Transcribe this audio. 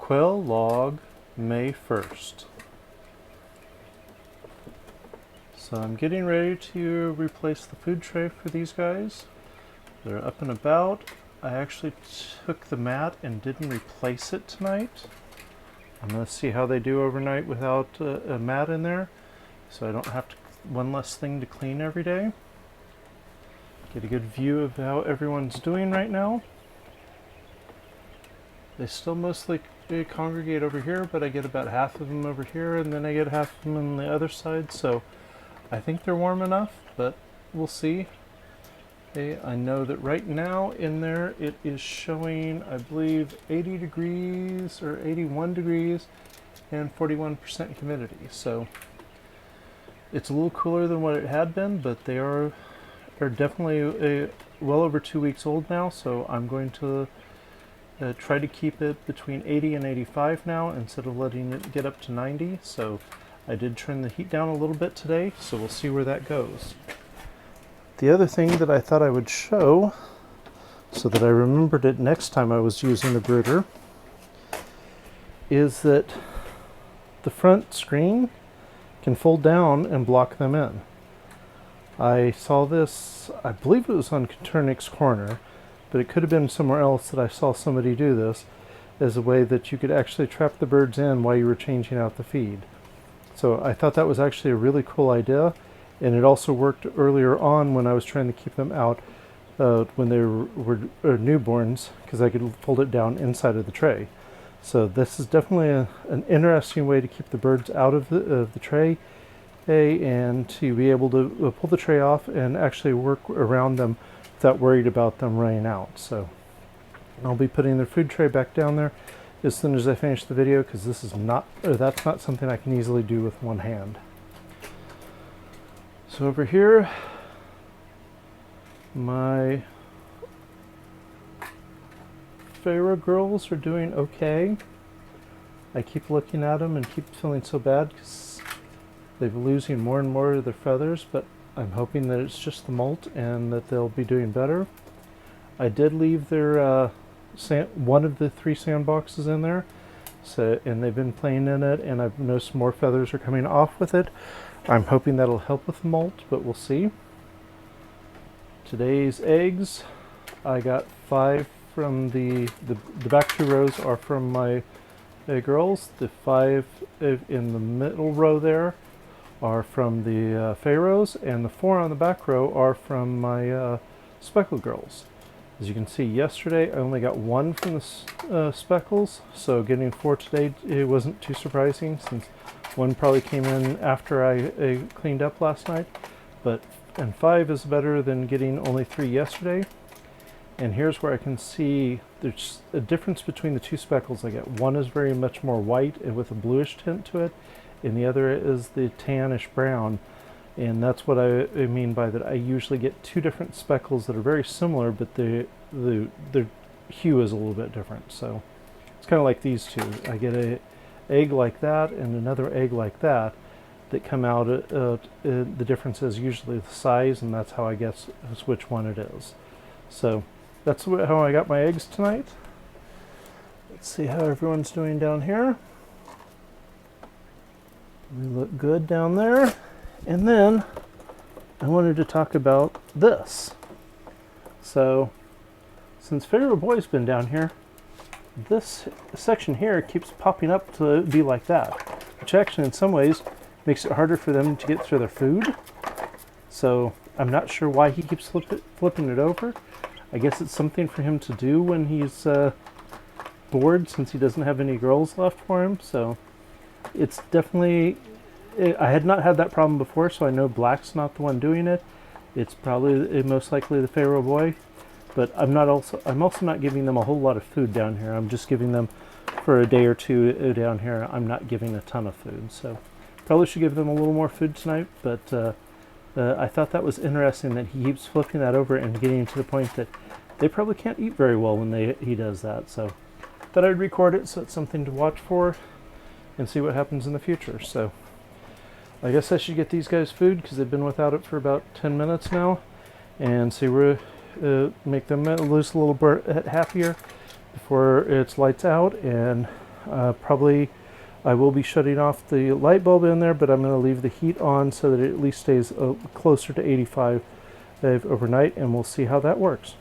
Quail log, May 1st. So I'm getting ready to replace the food tray for these guys. They're up and about. I actually took the mat and didn't replace it tonight. I'm going to see how they do overnight without a mat in there, so I don't have to, one less thing to clean every day. Get a good view of how everyone's doing right now. They still mostly congregate over here, but I get about half of them over here, and then I get half of them on the other side, so I think they're warm enough, but we'll see. Okay, I know that right now in there it is showing, I believe, 80 degrees or 81 degrees and 41% humidity. So it's a little cooler than what it had been, but they are definitely well over 2 weeks old now, so I'm going to try to keep it between 80 and 85 now instead of letting it get up to 90. So I did turn the heat down a little bit today, so we'll see where that goes. The other thing that I thought I would show, so that I remembered it next time I was using the brooder, is that the front screen can fold down and block them in. I saw this, I believe it was on Koternik's Corner, but it could have been somewhere else that I saw somebody do this, as a way that you could actually trap the birds in while you were changing out the feed. So I thought that was actually a really cool idea. And it also worked earlier on when I was trying to keep them out when they were newborns, because I could fold it down inside of the tray. So this is definitely an interesting way to keep the birds out of the tray, and to be able to pull the tray off and actually work around them without worried about them running out. So I'll be putting their food tray back down there as soon as I finish the video, because this is that's not something I can easily do with one hand. So over here, my Pharaoh girls are doing okay. I keep looking at them and keep feeling so bad because they're losing more and more of their feathers, but I'm hoping that it's just the molt and that they'll be doing better. I did leave their one of the 3 sandboxes in there, so, and they've been playing in it, and I've noticed more feathers are coming off with it. I'm hoping that'll help with the molt, but we'll see. Today's eggs, I got 5 from the back 2 rows are from my girls. The 5 in the middle row there are from the Pharaohs, and the 4 on the back row are from my speckled girls. As you can see, yesterday I only got 1 from the speckles, so getting 4 today, it wasn't too surprising, since 1 probably came in after I cleaned up last night. And 5 is better than getting only 3 yesterday. And here's where I can see there's a difference between the 2 speckles I get. One is very much more white and with a bluish tint to it, and the other is the tannish brown. And that's what I mean by that. I usually get 2 different speckles that are very similar, but their hue is a little bit different. So it's kind of like these 2. I get a egg like that and another egg like that come out. The difference is usually the size, and that's how I guess which one it is. So that's how I got my eggs tonight. Let's see how everyone's doing down here. We look good down there. And then I wanted to talk about this. So since Pharaoh Boy's been down here, this section here keeps popping up to be like that, which actually in some ways makes it harder for them to get through their food. So I'm not sure why he keeps flipping it over. I guess it's something for him to do when he's bored, since he doesn't have any girls left for him. So it's definitely, I had not had that problem before, so I know Black's not the one doing it. It's probably most likely the Pharaoh Boy. But I'm also not giving them a whole lot of food down here. I'm just giving them for a day or 2 down here. I'm not giving a ton of food, so probably should give them a little more food tonight. But I thought that was interesting that he keeps flipping that over and getting to the point that they probably can't eat very well when he does that. So thought I'd record it, so it's something to watch for and see what happens in the future. So I guess I should get these guys food, because they've been without it for about 10 minutes now, and see where make them loose a little bit happier before it's lights out, and Probably I will be shutting off the light bulb in there, but I'm going to leave the heat on so that it at least stays closer to 85 overnight, and we'll see how that works.